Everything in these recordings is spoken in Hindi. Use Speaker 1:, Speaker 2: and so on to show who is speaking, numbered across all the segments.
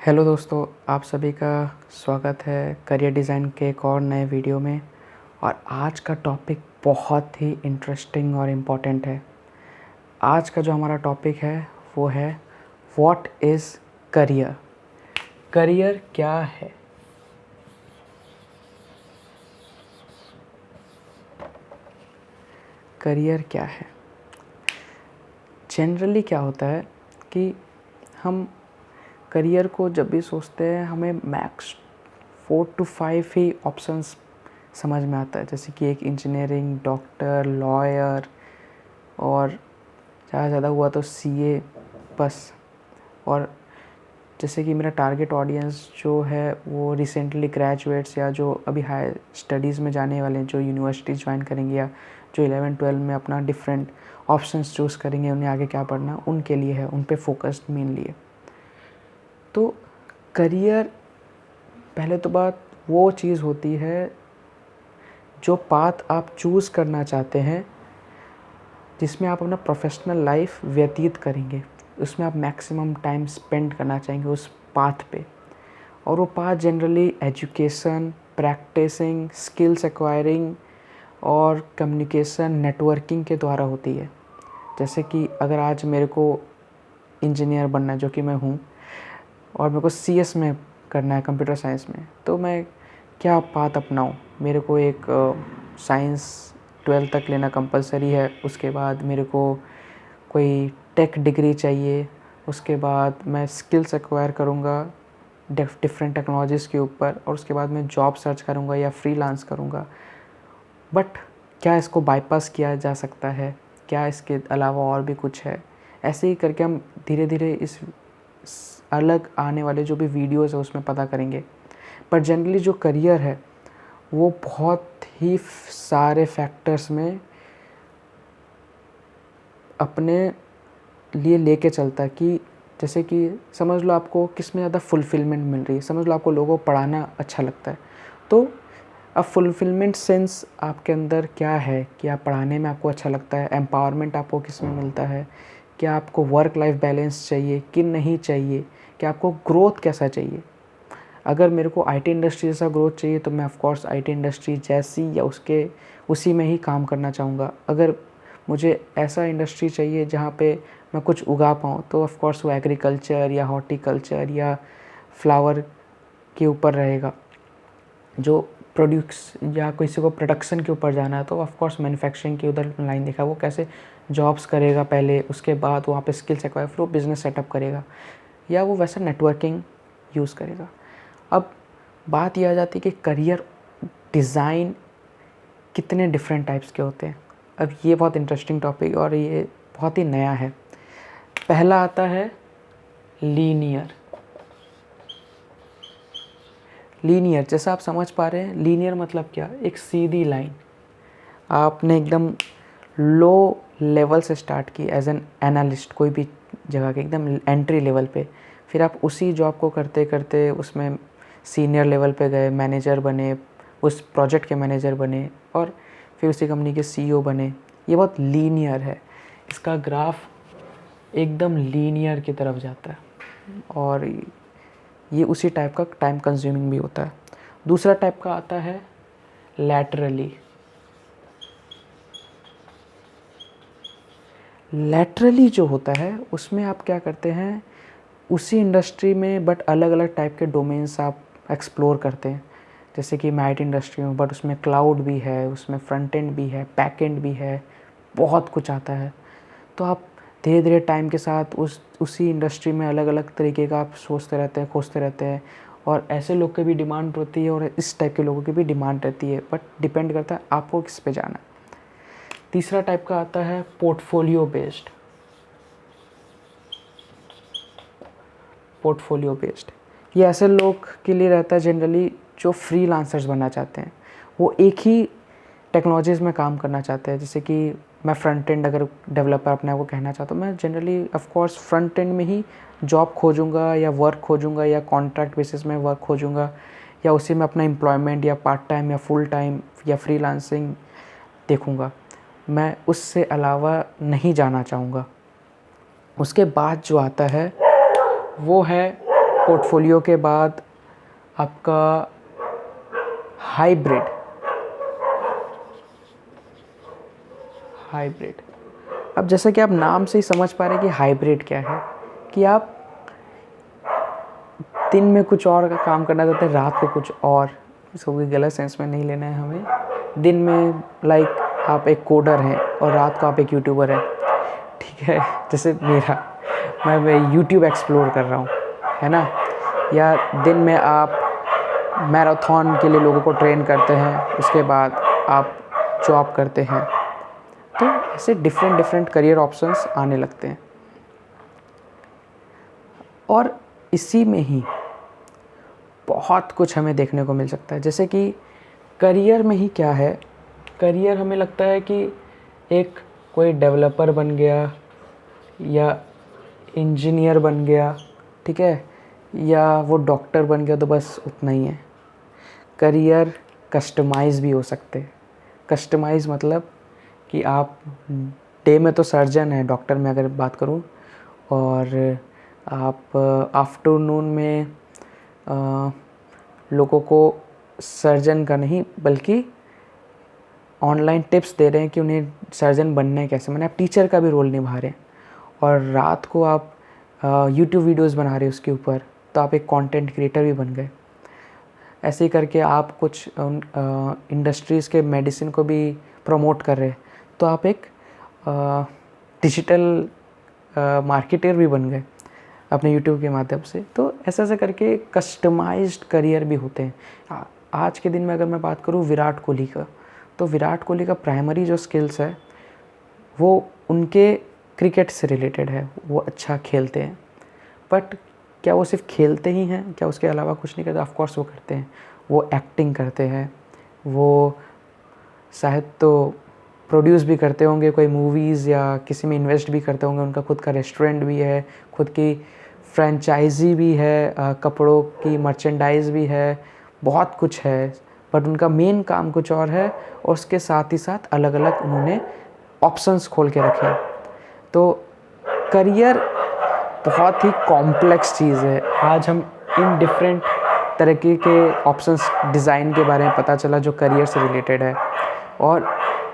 Speaker 1: हेलो दोस्तों, आप सभी का स्वागत है करियर डिज़ाइन के एक और नए वीडियो में। और आज का टॉपिक बहुत ही इंटरेस्टिंग और इम्पोर्टेंट है। आज का जो हमारा टॉपिक है वो है व्हाट इज़ करियर। करियर क्या है? करियर क्या है? जनरली क्या होता है कि हम करियर को जब भी सोचते हैं हमें मैक्स 4 to 5 ही ऑप्शंस समझ में आता है, जैसे कि एक इंजीनियरिंग, डॉक्टर, लॉयर और ज़्यादा से ज़्यादा हुआ तो सीए बस। और जैसे कि मेरा टारगेट ऑडियंस जो है वो रिसेंटली ग्रेजुएट्स या जो अभी हायर स्टडीज़ में जाने वाले हैं, जो यूनिवर्सिटी ज्वाइन करेंगे या जो 11-12 में अपना डिफरेंट ऑप्शंस चूज़ करेंगे, उन्हें आगे क्या पढ़ना, उनके लिए है, उन पे फोकस्ड मेनली है। तो करियर पहले तो बात वो चीज़ होती है जो पाथ आप चूज़ करना चाहते हैं, जिसमें आप अपना प्रोफेशनल लाइफ व्यतीत करेंगे, उसमें आप मैक्सिमम टाइम स्पेंड करना चाहेंगे उस पाथ पे। और वो path generally education, practicing, skills acquiring और कम्युनिकेशन, नेटवर्किंग के द्वारा होती है। जैसे कि अगर आज मेरे को इंजीनियर बनना है, जो कि मैं हूँ, और मेरे को सीएस में करना है, कंप्यूटर साइंस में, तो मैं क्या पाथ अपनाऊँ? मेरे को एक साइंस 12th तक लेना कंपलसरी है। उसके बाद मेरे को कोई टेक डिग्री चाहिए। उसके बाद मैं स्किल्स एक्वायर करूँगा डिफरेंट टेक्नोलॉजीज़ के ऊपर, और उसके बाद मैं जॉब सर्च करूँगा या फ्रीलांस करूँगा। बट क्या इसको बाईपास किया जा सकता है? क्या इसके अलावा और भी कुछ है? ऐसे ही करके हम धीरे धीरे इस अलग आने वाले जो भी वीडियोज़ है उसमें पता करेंगे। पर जनरली जो करियर है वो बहुत ही सारे फैक्टर्स में अपने लिए लेके चलता है। कि जैसे कि समझ लो आपको किस में ज़्यादा फुलफ़िलमेंट मिल रही है। समझ लो आपको लोगों को पढ़ाना अच्छा लगता है, तो अब फुलफ़िलमेंट सेंस आपके अंदर क्या है कि आप पढ़ाने में आपको अच्छा लगता है, एम्पावरमेंट आपको किस में मिलता है, क्या आपको वर्क लाइफ बैलेंस चाहिए कि नहीं चाहिए, क्या आपको ग्रोथ कैसा चाहिए। अगर मेरे को आईटी इंडस्ट्री जैसा ग्रोथ चाहिए तो मैं ऑफ़ कोर्स आईटी इंडस्ट्री जैसी या उसके उसी में ही काम करना चाहूँगा। अगर मुझे ऐसा इंडस्ट्री चाहिए जहाँ पे मैं कुछ उगा पाऊँ, तो ऑफ़ कोर्स वो एग्रीकल्चर या हॉर्टिकल्चर या फ्लावर के ऊपर रहेगा। जो प्रोड्यूस या किसी को प्रोडक्शन के ऊपर जाना है तो ऑफ़ कोर्स मैन्युफैक्चरिंग की उधर लाइन देखा, वो कैसे जॉब्स करेगा पहले, उसके बाद वहाँ पे स्किल्स एक्वायर, फिर वो बिज़नेस सेटअप करेगा, या वो वैसा नेटवर्किंग यूज़ करेगा। अब बात यह आ जाती है कि करियर डिज़ाइन कितने डिफरेंट टाइप्स के होते हैं। अब ये बहुत इंटरेस्टिंग टॉपिक और ये बहुत ही नया है। पहला आता है लीनियर। लीनियर जैसा आप समझ पा रहे हैं, लीनियर मतलब क्या? एक सीधी लाइन। आपने एकदम लो लेवल से स्टार्ट की एज एन एनालिस्ट, कोई भी जगह के एकदम एंट्री लेवल पे, फिर आप उसी जॉब को करते करते उसमें सीनियर लेवल पे गए, मैनेजर बने, उस प्रोजेक्ट के मैनेजर बने, और फिर उसी कंपनी के सीईओ बने। ये बहुत लीनियर है, इसका ग्राफ एकदम लीनियर की तरफ जाता है, और ये उसी टाइप का टाइम कंज्यूमिंग भी होता है। दूसरा टाइप का आता है लैटरली। लैटरली जो होता है उसमें आप क्या करते हैं, उसी इंडस्ट्री में बट अलग अलग टाइप के डोमेन्स आप एक्सप्लोर करते हैं। जैसे कि मैं आईटी इंडस्ट्री में, बट उसमें क्लाउड भी है, उसमें फ्रंट एंड भी है, बैक एंड भी है, बहुत कुछ आता है। तो आप धीरे धीरे टाइम के साथ उसी इंडस्ट्री में अलग अलग तरीके का आप सोचते रहते हैं, खोजते रहते हैं, और ऐसे लोग की भी डिमांड होती है और इस टाइप के लोगों की भी डिमांड रहती है, बट डिपेंड करता है आपको किस पे जाना है। तीसरा टाइप का आता है पोर्टफोलियो बेस्ड। पोर्टफोलियो बेस्ड ये ऐसे लोग के लिए रहता है जनरली जो फ्रीलांसर्स बनना चाहते हैं। वो एक ही टेक्नोलॉजीज़ में काम करना चाहते हैं। जैसे कि मैं फ्रंट एंड अगर डेवलपर अपने आप को कहना चाहता हूँ, मैं generally of course front end में ही जॉब खोजूँगा या वर्क खोजूँगा या कॉन्ट्रैक्ट बेसिस में वर्क खोजूँगा, या उसी में अपना एम्प्लॉयमेंट या पार्ट टाइम या फुल टाइम या फ्रीलांसिंग देखूँगा। मैं उससे अलावा नहीं जाना चाहूँगा। उसके बाद जो आता है वो है पोर्टफोलियो के बाद आपका हाइब्रिड। अब जैसा कि आप नाम से ही समझ पा रहे हैं कि हाइब्रिड क्या है, कि आप दिन में कुछ और का काम करना चाहते हैं, रात को कुछ और। इसको कोई गलत सेंस में नहीं लेना है हमें। दिन में लाइक आप एक कोडर हैं और रात को आप एक यूट्यूबर हैं, ठीक है, जैसे मैं यूट्यूब एक्सप्लोर कर रहा हूँ, है ना। या दिन में आप मैराथन के लिए लोगों को ट्रेन करते हैं, उसके बाद आप जॉब करते हैं। तो ऐसे डिफरेंट करियर ऑप्शंस आने लगते हैं, और इसी में ही बहुत कुछ हमें देखने को मिल सकता है। जैसे कि करियर में ही क्या है, करियर हमें लगता है कि एक कोई डेवलपर बन गया या इंजीनियर बन गया, ठीक है, या वो डॉक्टर बन गया, तो बस उतना ही है। करियर कस्टमाइज़ भी हो सकते हैं। कस्टमाइज़ मतलब कि आप डे में तो सर्जन हैं, डॉक्टर में अगर बात करूं, और आप आफ्टरनून में लोगों को सर्जन का नहीं बल्कि ऑनलाइन टिप्स दे रहे हैं कि उन्हें सर्जन बनना है कैसे, मैंने आप टीचर का भी रोल निभा रहे हैं। और रात को आप यूट्यूब वीडियोस बना रहे हैं उसके ऊपर, तो आप एक कंटेंट क्रिएटर भी बन गए। ऐसे ही करके आप कुछ इंडस्ट्रीज़ के मेडिसिन को भी प्रमोट कर रहे हैं, तो आप एक डिजिटल मार्केटर भी बन गए अपने यूट्यूब के माध्यम से। तो ऐसा ऐसा करके कस्टमाइज्ड करियर भी होते हैं। आज के दिन में अगर मैं बात करूँ विराट कोहली का, तो विराट कोहली का प्राइमरी जो स्किल्स है वो उनके क्रिकेट से रिलेटेड है, वो अच्छा खेलते हैं। बट क्या वो सिर्फ खेलते ही हैं, क्या उसके अलावा कुछ नहीं करते? ऑफ कोर्स वो करते हैं। वो एक्टिंग करते हैं, वो शायद तो प्रोड्यूस भी करते होंगे कोई मूवीज़, या किसी में इन्वेस्ट भी करते होंगे। उनका खुद का रेस्टोरेंट भी है, खुद की फ्रेंचाइजी भी है, कपड़ों की मर्चेंडाइज भी है, बहुत कुछ है। बट उनका मेन काम कुछ और है, और उसके साथ ही साथ अलग अलग उन्होंने ऑप्शंस खोल के रखे हैं। तो करियर बहुत ही कॉम्प्लेक्स चीज़ है। आज हम इन डिफरेंट तरीके के ऑप्शंस डिज़ाइन के बारे में पता चला जो करियर से रिलेटेड है। और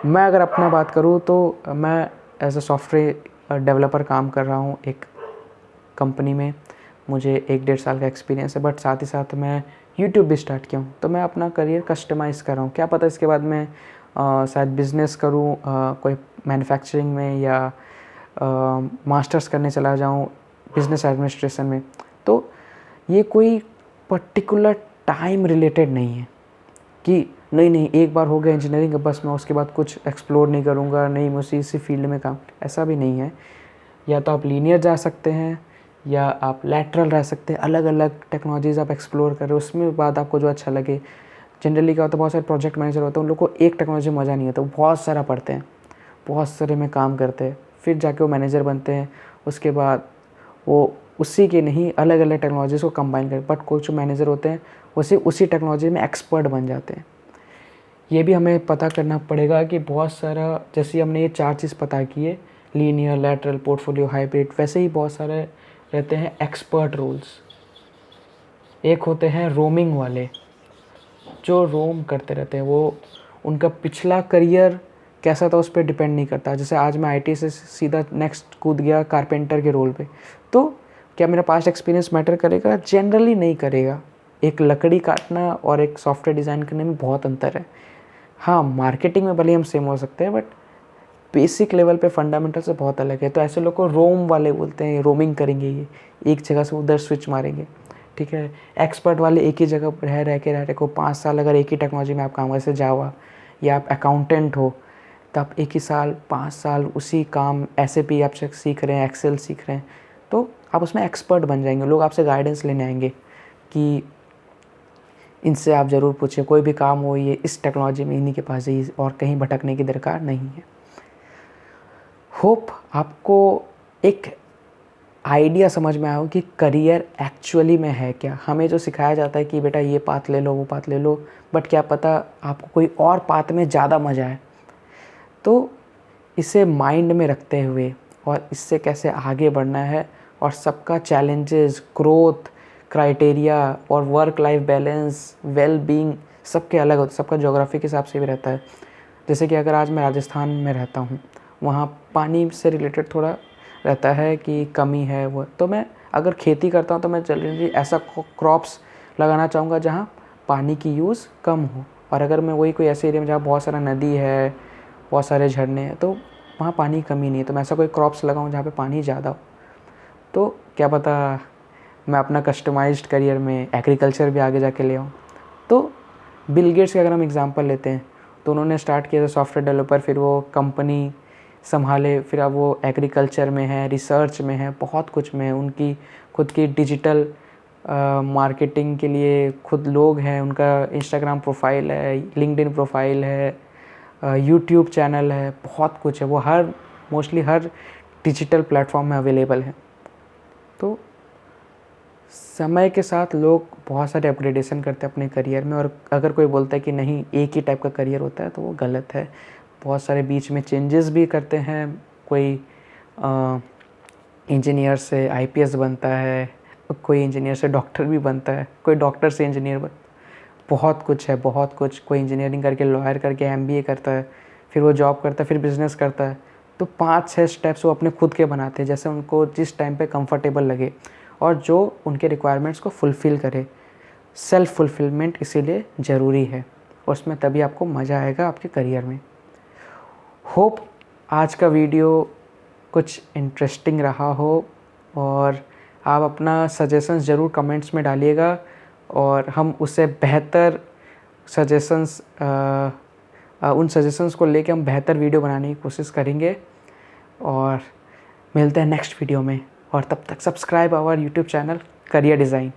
Speaker 1: मैं अगर अपना बात करूँ तो मैं एज अ सॉफ्टवेयर डेवलपर काम कर रहा हूँ एक कंपनी में। मुझे 1-1.5 साल का एक्सपीरियंस है, बट साथ ही साथ मैं यूट्यूब भी स्टार्ट किया हूँ। तो मैं अपना करियर कस्टमाइज़ कर रहा हूँ। क्या पता इसके बाद मैं शायद बिज़नेस करूँ कोई मैन्युफैक्चरिंग में, या मास्टर्स करने चला जाऊँ बिज़नेस एडमिनिस्ट्रेशन में। तो ये कोई पर्टिकुलर टाइम रिलेटेड नहीं है कि नहीं एक बार हो गया इंजीनियरिंग, बस मैं उसके बाद कुछ एक्सप्लोर नहीं करूँगा, नहीं मैं इसी फील्ड में काम, ऐसा भी नहीं है। या तो आप लीनियर जा सकते हैं, या आप लैटरल रह सकते हैं। अलग अलग टेक्नोलॉजीज़ आप एक्सप्लोर करें, उसमें बाद आपको जो अच्छा लगे। जनरली क्या होता है, बहुत सारे प्रोजेक्ट मैनेजर होते हैं, उन लोग को एक टेक्नोलॉजी में मज़ा नहीं आता, वो बहुत सारा पढ़ते हैं, बहुत सारे में काम करते हैं, फिर जाके वो मैनेजर बनते हैं। उसके बाद वो उसी के नहीं अलग अलग टेक्नोलॉजीज़ को कंबाइन कर, बट कुछ मैनेजर होते हैं वो सिर्फ उसी टेक्नोलॉजी में एक्सपर्ट बन जाते हैं। ये भी हमें पता करना पड़ेगा कि बहुत सारा, जैसे हमने ये 4 चीज़ पता की है, लीनियर, लैटरल, पोर्टफोलियो, हाइब्रिड, वैसे ही बहुत सारे रहते हैं एक्सपर्ट रोल्स। एक होते हैं रोमिंग वाले, जो रोम करते रहते हैं। वो उनका पिछला करियर कैसा था उस पर डिपेंड नहीं करता। जैसे आज मैं आईटी से सीधा नेक्स्ट कूद गया कारपेंटर के रोल पे, तो क्या मेरा पास्ट एक्सपीरियंस मैटर करेगा? जनरली नहीं करेगा। एक लकड़ी काटना और एक सॉफ्टवेयर डिज़ाइन करने में बहुत अंतर है। हाँ, मार्केटिंग में भले हम सेम हो सकते हैं, बट बेसिक लेवल पे फंडामेंटल से बहुत अलग है। तो ऐसे लोग को रोम वाले बोलते हैं, रोमिंग करेंगे, ये एक जगह से उधर स्विच मारेंगे, ठीक है। एक्सपर्ट वाले एक ही जगह रह के को 5 साल अगर एक ही टेक्नोलॉजी में आप काम, जैसे जावा, या आप अकाउंटेंट हो तो आप एक ही साल 5 साल उसी काम, SAP आप सीख रहे हैं, एक्सेल सीख रहे हैं, तो आप उसमें एक्सपर्ट बन जाएंगे। लोग आपसे गाइडेंस लेने आएंगे कि इनसे आप ज़रूर पूछें, कोई भी काम हो ये इस टेक्नोलॉजी में इन्हीं के पास जाइए, और कहीं भटकने की दरकार नहीं है। होप आपको एक आइडिया समझ में आया हो कि करियर एक्चुअली में है क्या। हमें जो सिखाया जाता है कि बेटा ये पाथ ले लो, वो पाथ ले लो, बट क्या पता आपको कोई और पाथ में ज़्यादा मज़ा है। तो इसे माइंड में रखते हुए और इससे कैसे आगे बढ़ना है, और सबका चैलेंजेस, ग्रोथ, क्राइटेरिया और work life balance, well being सबके अलग होते, सबका ज्योग्राफी के हिसाब से भी रहता है। जैसे कि अगर आज मैं राजस्थान में रहता हूँ, वहाँ पानी से रिलेटेड थोड़ा रहता है कि कमी है वो, तो मैं अगर खेती करता हूँ तो मैं जनरली ऐसा क्रॉप्स लगाना चाहूँगा जहाँ पानी की यूज़ कम हो। और अगर मैं वही कोई ऐसे एरिया में जहाँ बहुत सारा नदी है, बहुत सारे झरने हैं, तो वहाँ पानी की कमी नहीं है, तो मैं ऐसा कोई क्रॉप्स लगाऊँ जहाँ पे पानी ज़्यादा हो। तो क्या पता मैं अपना कस्टमाइज्ड करियर में एग्रीकल्चर भी आगे जाके ले आऊँ। तो बिल गेट्स का अगर हम एग्जांपल लेते हैं, तो उन्होंने स्टार्ट किया था सॉफ्टवेयर डेवलपर, फिर वो कंपनी संभाले, फिर अब वो एग्रीकल्चर में है, रिसर्च में है, बहुत कुछ में है। उनकी खुद की डिजिटल मार्केटिंग के लिए खुद लोग हैं, उनका इंस्टाग्राम प्रोफाइल है, लिंक्डइन प्रोफाइल है, यूट्यूब चैनल है, बहुत कुछ है। वो मोस्टली हर डिजिटल प्लेटफॉर्म में अवेलेबल है। तो समय के साथ लोग बहुत सारे अपग्रेडेशन करते हैं अपने करियर में, और अगर कोई बोलता है कि नहीं एक ही टाइप का करियर होता है तो वो गलत है। बहुत सारे बीच में चेंजेस भी करते हैं। कोई इंजीनियर से आईपीएस बनता है, कोई इंजीनियर से डॉक्टर भी बनता है, कोई डॉक्टर से इंजीनियर बहुत कुछ है, बहुत कुछ। कोई इंजीनियरिंग करके लॉयर करके एमबीए करता है, फिर वो जॉब करता है, फिर बिजनेस करता है। तो 5-6 स्टेप्स वो अपने खुद के बनाते हैं, जैसे उनको जिस टाइम पे कंफर्टेबल लगे और जो उनके रिक्वायरमेंट्स को फुलफ़िल करे। सेल्फ़ फुलफ़िलमेंट इसीलिए ज़रूरी है, और उसमें तभी आपको मज़ा आएगा आपके करियर में। होप आज का वीडियो कुछ इंटरेस्टिंग रहा हो, और आप अपना सजेशंस ज़रूर कमेंट्स में डालिएगा, और हम उससे बेहतर सजेशंस उन सजेशंस को लेके हम बेहतर वीडियो बनाने की कोशिश करेंगे। और मिलते हैं नेक्स्ट वीडियो में, और तब तक subscribe our YouTube channel career design.